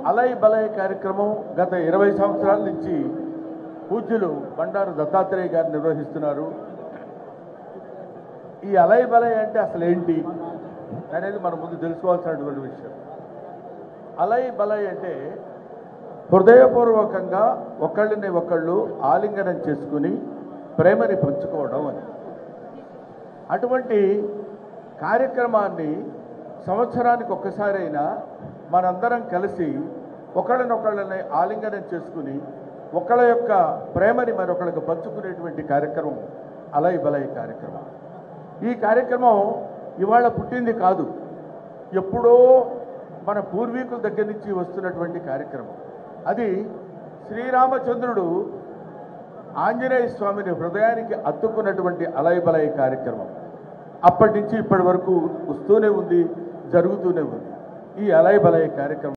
అలయ్ బలయ్ కార్యక్రమం గత 20 సంవత్సరాల నుంచి పూజ్యులు బండారు దత్తాత్రేయ గారు నిర్వహిస్తున్నారు. ఈ అలయ్ బలయ్ అంటే అసలు ఏంటి అనేది మనం ముందు తెలుసుకోవాల్సినటువంటి విషయం. అలయ్ బలయ్ అంటే హృదయపూర్వకంగా ఒకళ్ళని ఒకళ్ళు ఆలింగనం చేసుకుని ప్రేమని పంచుకోవడం అని. అటువంటి కార్యక్రమాన్ని సంవత్సరానికి ఒక్కసారైనా మనందరం కలిసి ఒకళ్ళనొకళ్ళని ఆలింగనం చేసుకుని ఒకళ్ళ యొక్క ప్రేమని మరొకళ్ళకి పంచుకునేటువంటి కార్యక్రమం అలయ్ బలయ్ కార్యక్రమం. ఈ కార్యక్రమం ఇవాళ పుట్టింది కాదు, ఎప్పుడో మన పూర్వీకుల దగ్గర నుంచి వస్తున్నటువంటి కార్యక్రమం. అది శ్రీరామచంద్రుడు ఆంజనేయ స్వామిని హృదయానికి అత్తుకున్నటువంటి అలయ్ బలయ్ కార్యక్రమం అప్పటి నుంచి ఇప్పటి వరకు వస్తూనే ఉంది, జరుగుతూనే ఉంది ఈ అలయ్ బలయ్ కార్యక్రమం.